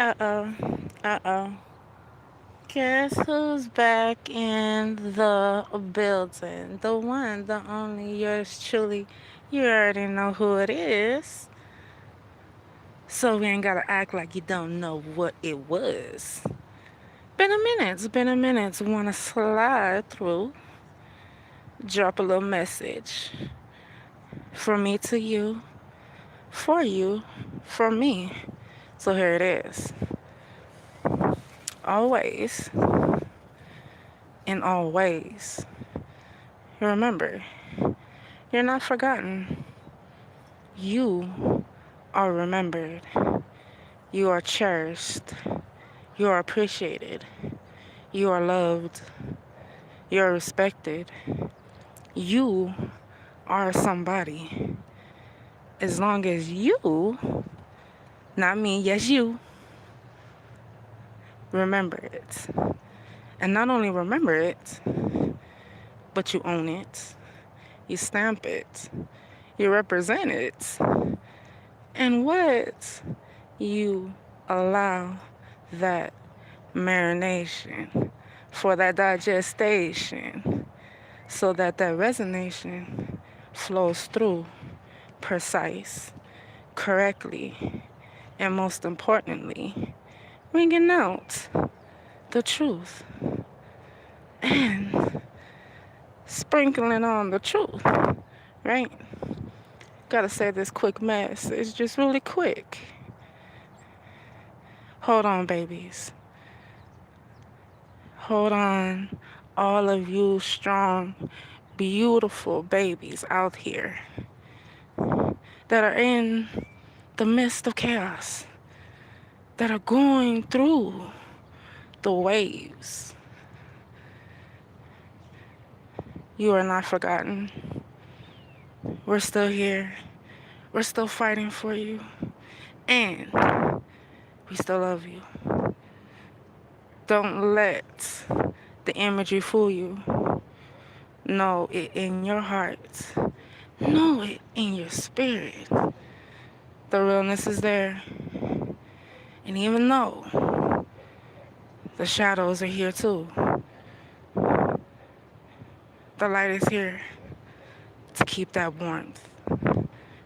Uh-oh. Uh-oh. Guess who's back in the building? The one, the only, yours truly. You already know who it is. So we ain't gotta act like you don't know what it was. Been a minute. It's been a minute. Wanna slide through, drop a little message from me to you, for you, from me. So here it is. Always, in all ways, remember, you're not forgotten. You are remembered. You are cherished. You are appreciated. You are loved. You are respected. You are somebody. As long as you, not me, yes, you, remember it. And not only remember it, but you own it. You stamp it. You represent it. And what you allow that marination for that digestation so that that resonation flows through precise, correctly, and most importantly, bringing out the truth and sprinkling on the truth, right? Gotta say this quick message, just really quick. Hold on, babies. Hold on, all of you strong, beautiful babies out here that are in the midst of chaos, that are going through the waves. You are not forgotten. We're still here. We're still fighting for you. And we still love you. Don't let the imagery fool you. Know it in your heart. Know it in your spirit. The realness is there. And even though the shadows are here too, the light is here to keep that warmth,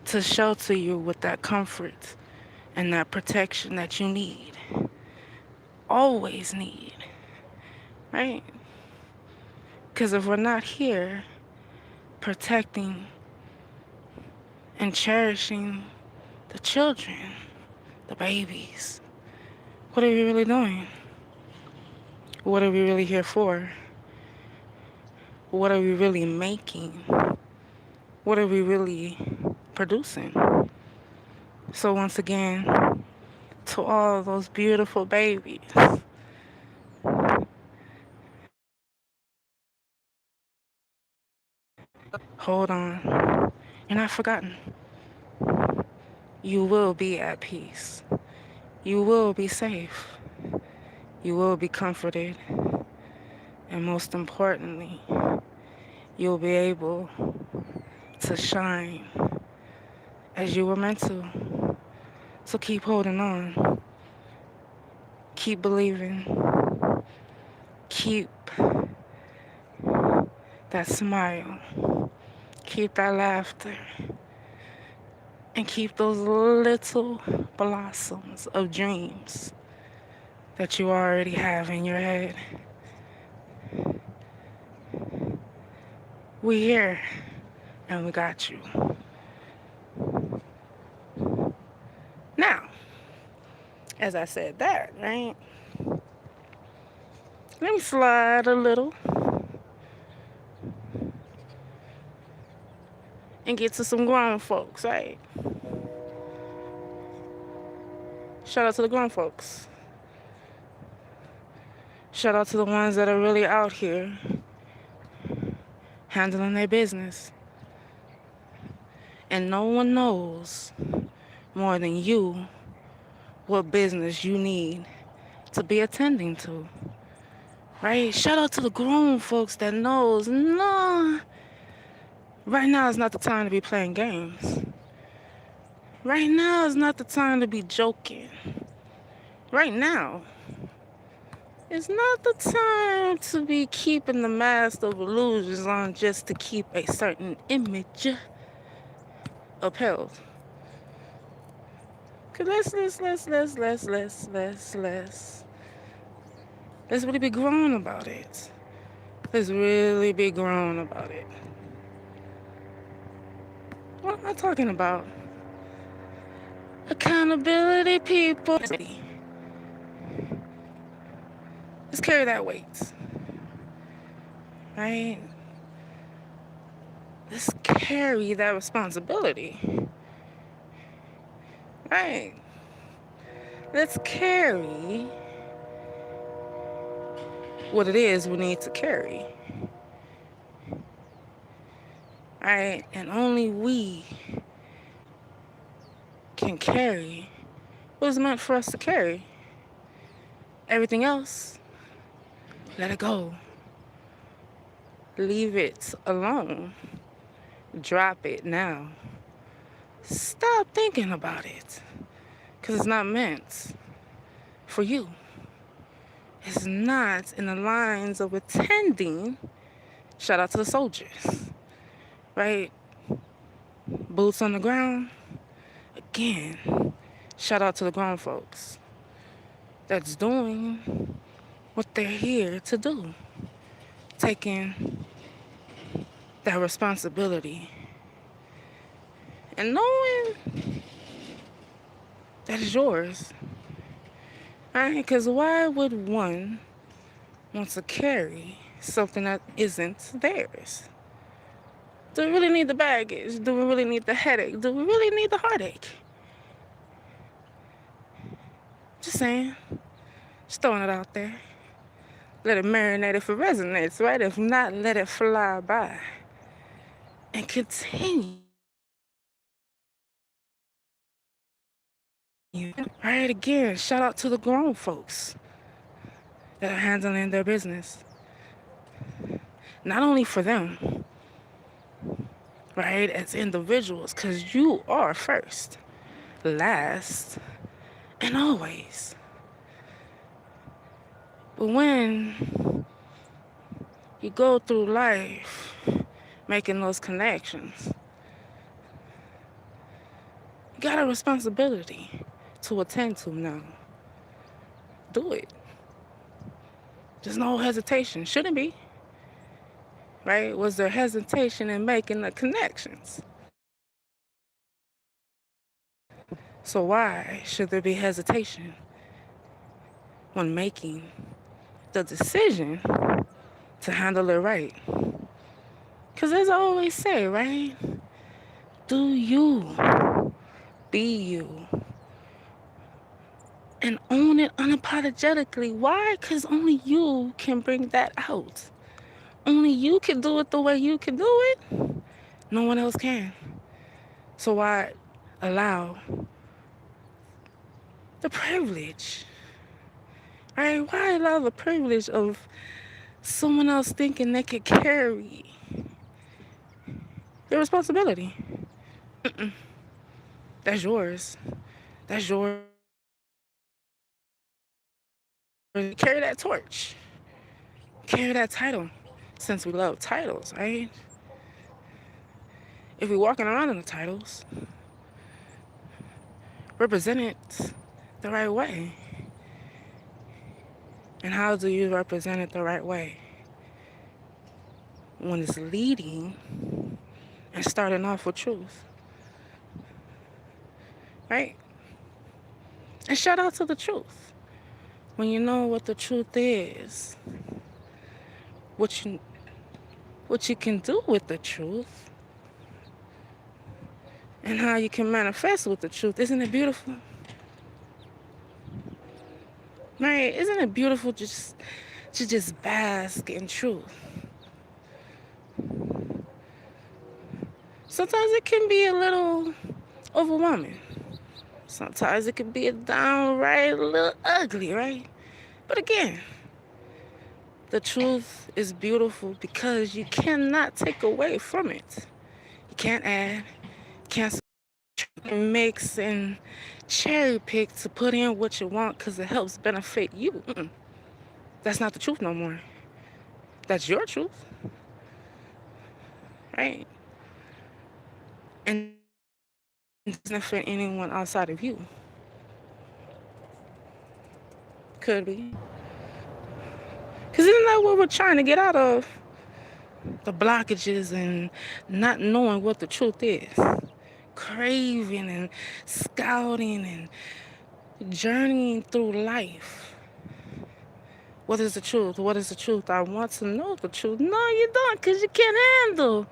to shelter you with that comfort and that protection that you need, always need, right? Because if we're not here protecting and cherishing the children, the babies, what are we really doing? What are we really here for? What are we really making? What are we really producing? So once again, to all those beautiful babies, hold on. You're not forgotten. You will be at peace. You will be safe. You will be comforted. And most importantly, you'll be able to shine as you were meant to. So keep holding on. Keep believing. Keep that smile. Keep that laughter. And keep those little blossoms of dreams that you already have in your head. We here and we got you. Now, as I said that, right? Let me slide a little and get to some grown folks, right? Shout out to the grown folks. Shout out to the ones that are really out here handling their business. And no one knows more than you what business you need to be attending to. Right? Shout out to the grown folks that knows, no, right now is not the time to be playing games. Right now is not the time to be joking. Right now is not the time to be keeping the mask of illusions on just to keep a certain image upheld. Cause let's really be grown about it. Let's really be grown about it. What am I talking about? Accountability, people. Let's carry that weight, right? Let's carry that responsibility, right? Let's carry what it is we need to carry, right? And only we can carry what is meant for us to carry. Everything else, let it go. Leave it alone. Drop it now. Stop thinking about it. Because it's not meant for you. It's not in the lines of attending. Shout out to the soldiers, right? Boots on the ground. Again, shout out to the grown folks that's doing what they're here to do. Taking that responsibility. And knowing that is yours. Right? Because why would one want to carry something that isn't theirs? Do we really need the baggage? Do we really need the headache? Do we really need the heartache? Just saying. Just throwing it out there. Let it marinate if it resonates, right? If not, let it fly by. And continue. Right, again, shout out to the grown folks that are handling their business. Not only for them, right, as individuals, because you are first, last, and always. But when you go through life making those connections, you got a responsibility to attend to now. Do it. There's no hesitation. Shouldn't be. Right? Was there hesitation in making the connections? So why should there be hesitation when making the decision to handle it right? Because as I always say, right? Do you. Be you. And own it unapologetically. Why? Because only you can bring that out. Only you can do it the way you can do it. No one else can. So why allow the privilege? Right? Why allow the privilege of someone else thinking they could carry the responsibility? That's yours. That's yours. Carry that torch. Carry that title. Since we love titles, right? If we're walking around in the titles, represent it the right way. And how do you represent it the right way? When it's leading and starting off with truth. Right? And shout out to the truth. When you know what the truth is, what you can do with the truth, and how you can manifest with the truth. Isn't it beautiful? Right? Isn't it beautiful just to just bask in truth? Sometimes it can be a little overwhelming. Sometimes it can be a downright a little ugly, right? But again, the truth is beautiful because you cannot take away from it. You can't add, you can't and mix and cherry pick to put in what you want because it helps benefit you. Mm-mm. That's not the truth no more. That's your truth, right? And doesn't benefit anyone outside of you. Could be. Because isn't that what we're trying to get out of? The blockages and not knowing what the truth is. Craving and scouting and journeying through life. What is the truth? What is the truth? I want to know the truth. No, you don't, because you can't handle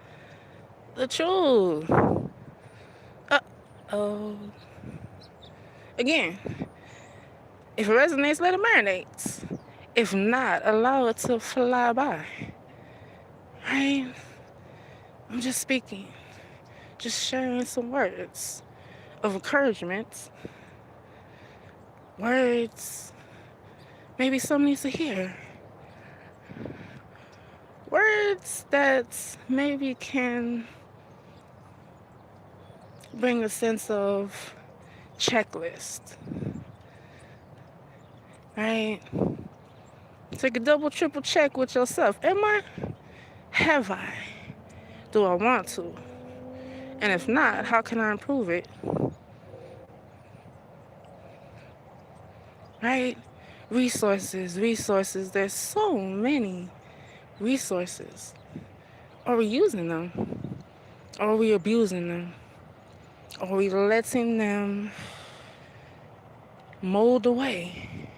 the truth. Oh. Again, if it resonates, let it marinate. If not, allow it to fly by. Right? I'm just speaking, just sharing some words of encouragement. Words maybe some needs to hear. Words that maybe can bring a sense of checklist. Right? Take a double, triple check with yourself. Am I? Have I? Do I want to? And if not, how can I improve it? Right? Resources, resources. There's so many resources. Are we using them? Are we abusing them? Are we letting them mold away?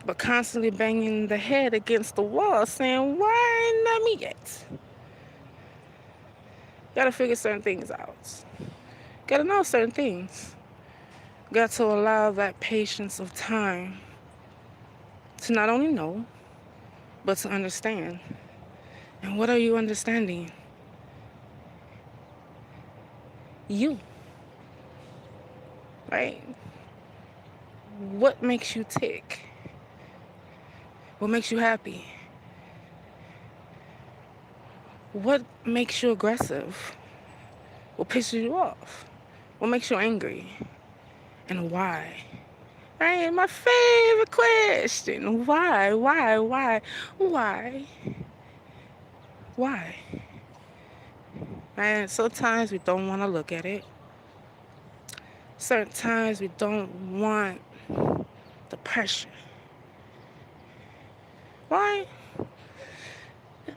But constantly banging the head against the wall saying, why ain't not me yet? Gotta figure certain things out. Gotta know certain things. Got to allow that patience of time to not only know, but to understand. And what are you understanding? You, right? What makes you tick? What makes you happy? What makes you aggressive? What pisses you off? What makes you angry? And why? Right? My favorite question. Why? Why? Why? Why? Why? And sometimes we don't want to look at it. Certain times we don't want the pressure. Why?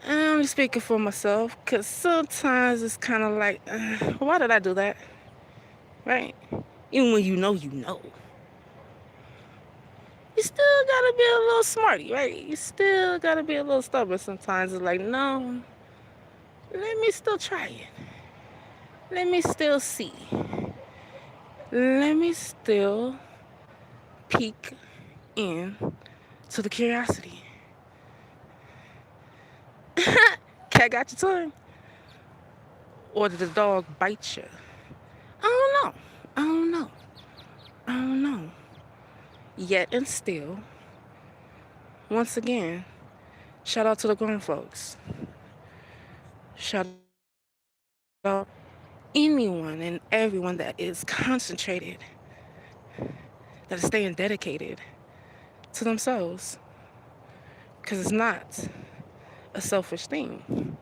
I'm only speaking for myself because sometimes it's kind of like, why did I do that? Right? Even when you know, you know. You still gotta be a little smarty, right? You still gotta be a little stubborn sometimes. It's like, no, let me still try it. Let me still see. Let me still peek in to the curiosity. Cat got your tongue? Or did the dog bite you? I don't know. I don't know. I don't know. Yet and still, once again, shout out to the grown folks. Shout out anyone and everyone that is concentrated, that is staying dedicated to themselves. Because it's not a selfish thing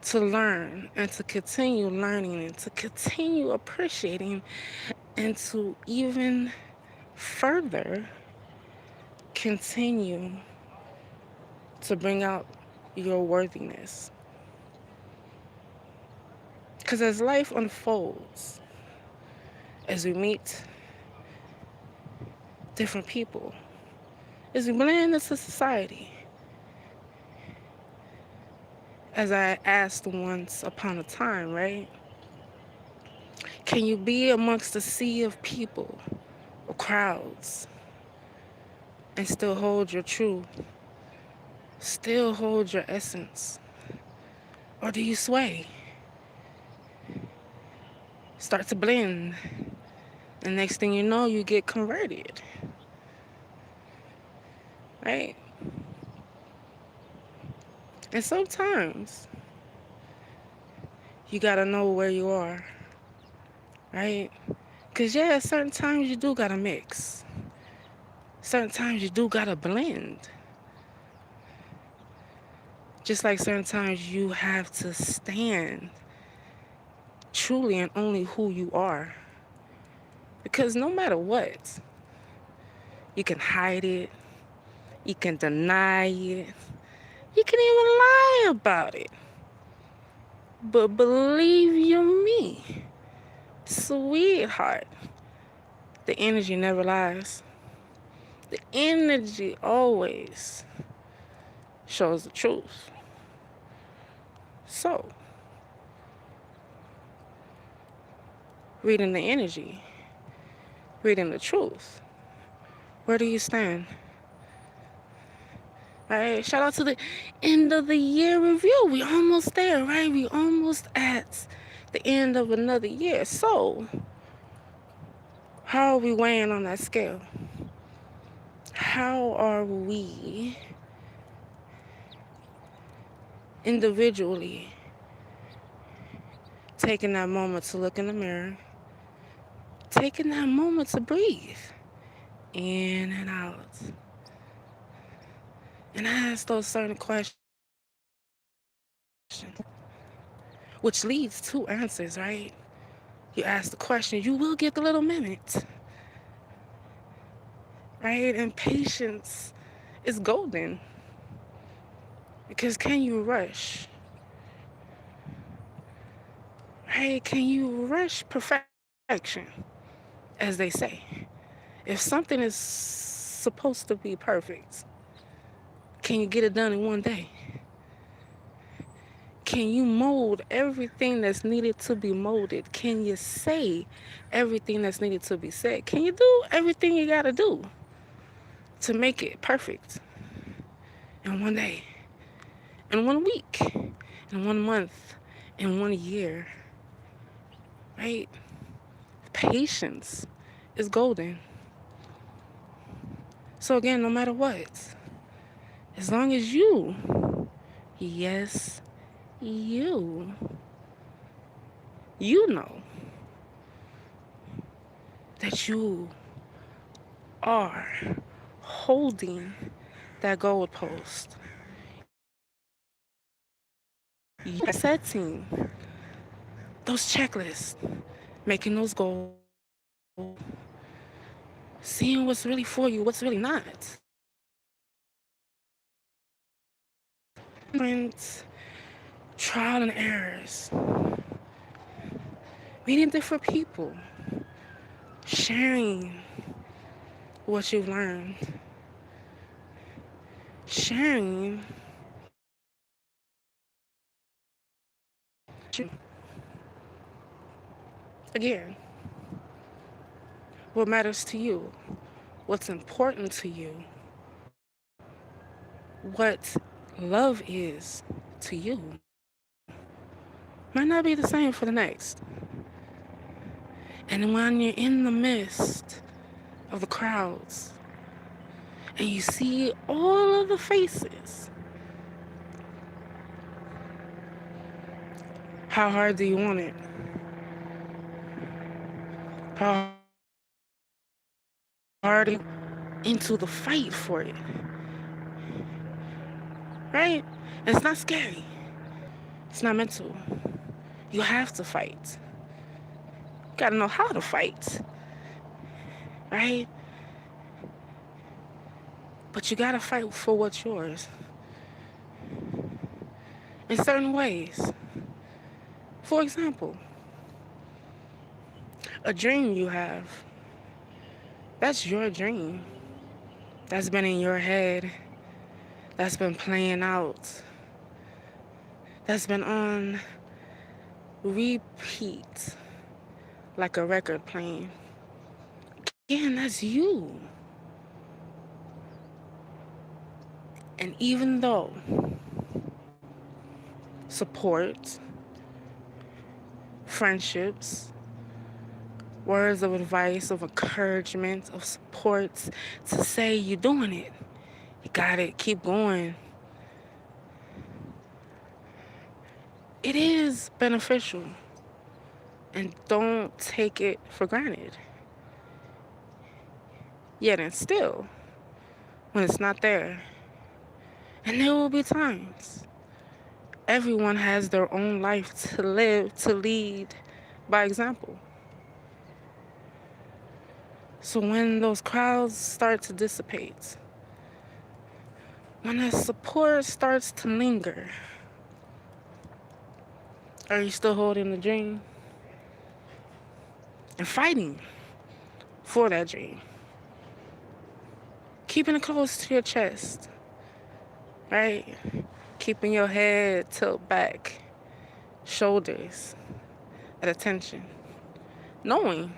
to learn and to continue learning and to continue appreciating and to even further continue to bring out your worthiness. Because as life unfolds, as we meet different people, as we blend into society, as I asked once upon a time, right? Can you be amongst a sea of people or crowds and still hold your truth, still hold your essence? Or do you sway, start to blend, and next thing you know, you get converted, right? And sometimes you gotta know where you are right? Because, yeah, certain times you do gotta mix. Certain times you do gotta blend. Just like certain times you have to stand truly and only who you are. Because no matter what, you can hide it, you can deny it, you can even lie about it. But believe you me, sweetheart, the energy never lies. The energy always shows the truth. So, reading the energy, reading the truth, where do you stand? Right? Shout out to the end of the year review. We almost there, right? We almost at the end of another year. So, how are we weighing on that scale? How are we individually taking that moment to look in the mirror, taking that moment to breathe in and out, and ask those certain questions, which leads to answers, right? You ask the question, you will get the little minute, right? And patience is golden, because can you rush, right? Can you rush perfection, as they say? If something is supposed to be perfect, can you get it done in one day? Can you mold everything that's needed to be molded? Can you say everything that's needed to be said? Can you do everything you gotta do to make it perfect in one day, in 1 week, in 1 month, in 1 year, right? Patience is golden. So again, no matter what, as long as you, yes, you know that you are holding that goalpost. You're setting those checklists, making those goals, seeing what's really for you, what's really not. Different trial and errors, meeting different people, sharing what you've learned, sharing again what matters to you, what's important to you, what love is to you. Might not be the same for the next. And when you're in the midst of the crowds and you see all of the faces, how hard do you want it? How hard are you into the fight for it? Right? It's not scary. It's not mental. You have to fight. You gotta know how to fight. Right? But you gotta fight for what's yours in certain ways. For example, a dream you have, that's your dream. That's been in your head. That's been playing out. That's been on repeat like a record playing. Again, that's you. And even though support, friendships, words of advice, of encouragement, of support to say you're doing it, you got it, keep going, it is beneficial. And don't take it for granted. Yet and still, when it's not there, and there will be times, everyone has their own life to live, to lead by example. So when those crowds start to dissipate, when the support starts to linger, are you still holding the dream and fighting for that dream? Keeping it close to your chest, right? Keeping your head tilted back, shoulders at attention, knowing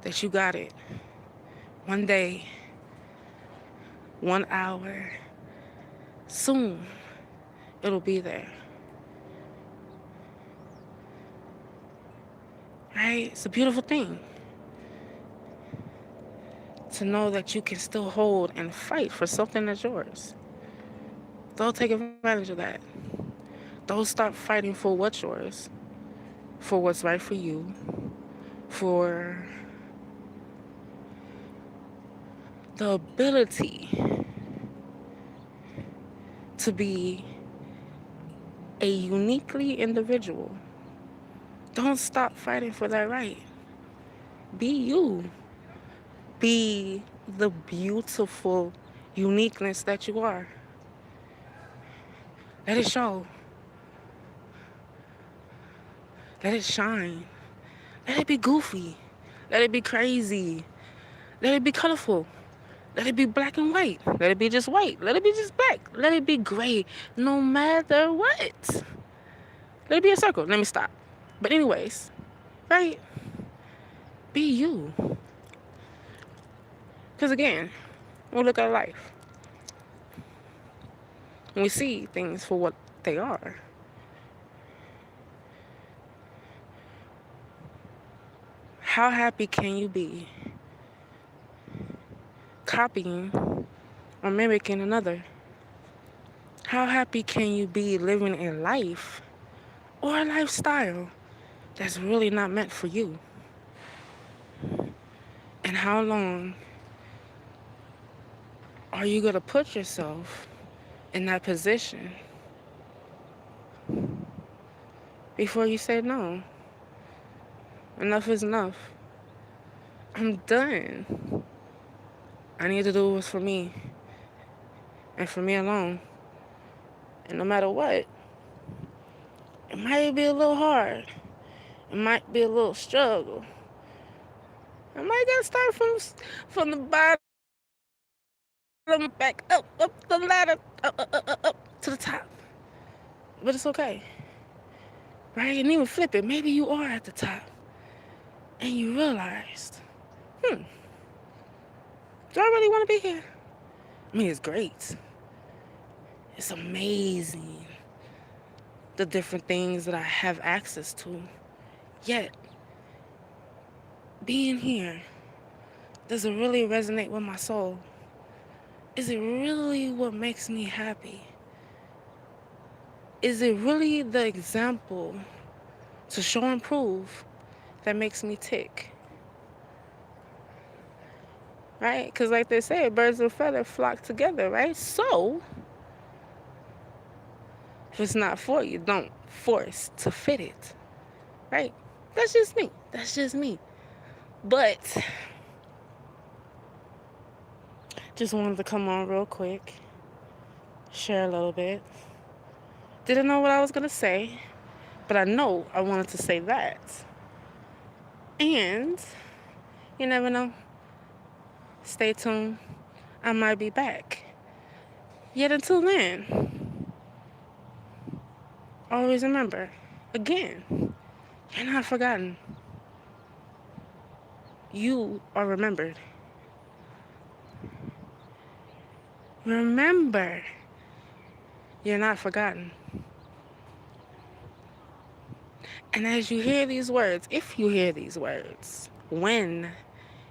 that you got it. One day, 1 hour, soon, it'll be there. Right? It's a beautiful thing to know that you can still hold and fight for something that's yours. Don't take advantage of that. Don't stop fighting for what's yours, for what's right for you, for the ability to be a uniquely individual. Don't stop fighting for that right. Be you. Be the beautiful uniqueness that you are. Let it show. Let it shine. Let it be goofy. Let it be crazy. Let it be colorful. Let it be black and white. Let it be just white. Let it be just black. Let it be gray. No matter what. Let it be a circle. Let me stop. But anyways, right? Be you. Because again, when we look at life, when we see things for what they are, how happy can you be copying or mimicking another? How happy can you be living a life or a lifestyle that's really not meant for you? And how long are you going to put yourself in that position before you say no? Enough is enough. I'm done. I need to do what's for me and for me alone. And no matter what, it might be a little hard. It might be a little struggle. I might gotta start from the bottom, back up the ladder, up to the top. But it's okay, right? And even flip it. Maybe you are at the top, and you realized, do I really want to be here? I mean, it's great. It's amazing, the different things that I have access to. Yet, being here, does it really resonate with my soul? Is it really what makes me happy? Is it really the example to show and prove that makes me tick? Right? Because like they say, birds of a feather flock together, right? So, if it's not for you, don't force to fit it. Right? That's just me. That's just me. But, just wanted to come on real quick, share a little bit. Didn't know what I was going to say, but I know I wanted to say that. And, you never know. Stay tuned. I might be back. Yet until then, always remember, again, you're not forgotten. You are remembered. Remember, you're not forgotten. And as you hear these words, if you hear these words, when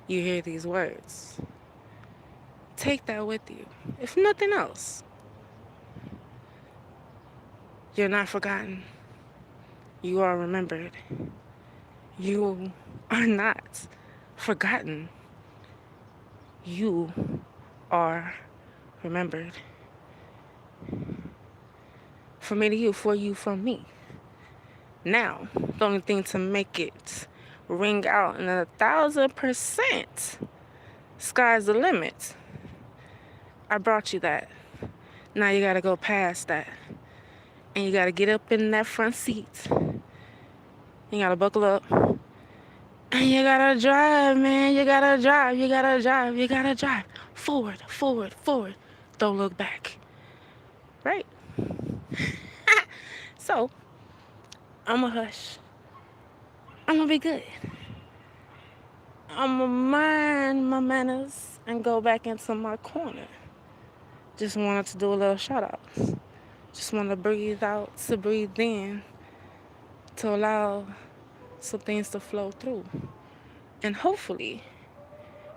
you hear these words, take that with you. If nothing else, you're not forgotten. You are remembered. You are not forgotten. You are remembered. From me to you, for you, from me. Now, the only thing to make it ring out in 1,000%, sky's the limit. I brought you that. Now you gotta go past that. And you gotta get up in that front seat. You gotta buckle up. And you gotta drive, man. You gotta drive. You gotta drive. You gotta drive. Forward, forward, forward. Don't look back. Right? So, I'ma hush. I'ma be good. I'ma mind my manners and go back into my corner. Just wanted to do a little shout out. Just want to breathe out, to breathe in, to allow some things to flow through. And hopefully,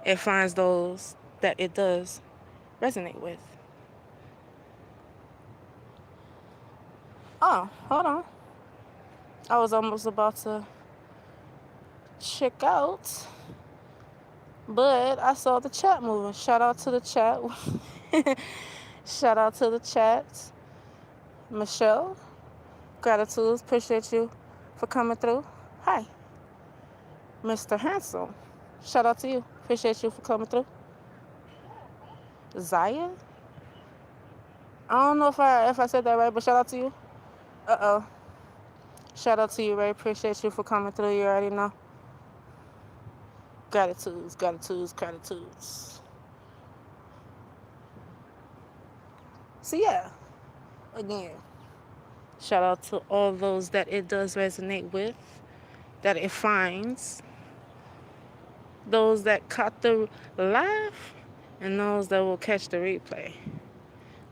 it finds those that it does resonate with. Oh, hold on. I was almost about to check out, but I saw the chat moving. Shout out to the chat. Shout out to the chat. Michelle, gratitude. Appreciate you for coming through. Hi, Mr. Handsome. Shout out to you. Appreciate you for coming through. Zaya? I don't know if I said that right, but shout out to you. Uh-oh. Shout out to you, Ray. Appreciate you for coming through. You already know. Gratitudes, gratitudes, gratitudes. So yeah, again, shout out to all those that it does resonate with, that it finds, those that caught the live, and those that will catch the replay.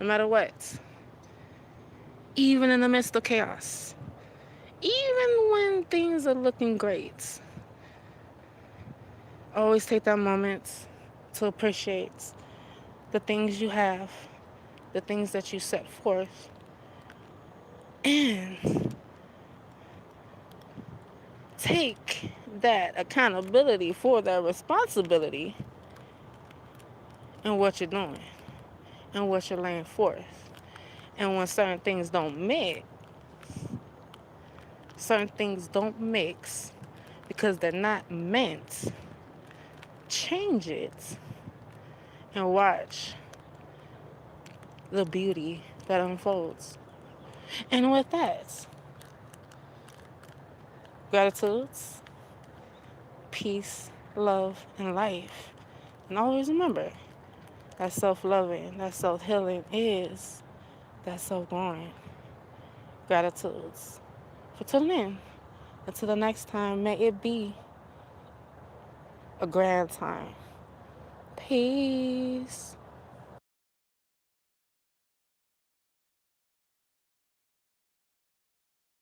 No matter what, even in the midst of chaos, even when things are looking great, always take that moment to appreciate the things you have, the things that you set forth, and take that accountability for that responsibility in what you're doing and what you're laying forth. And when certain things don't mix because they're not meant, change it and watch the beauty that unfolds. And with that, gratitudes, peace, love, and life. And always remember that self-loving, that self-healing is that self-growing. Gratitudes for tuning in. Until the next time, may it be a grand time. Peace.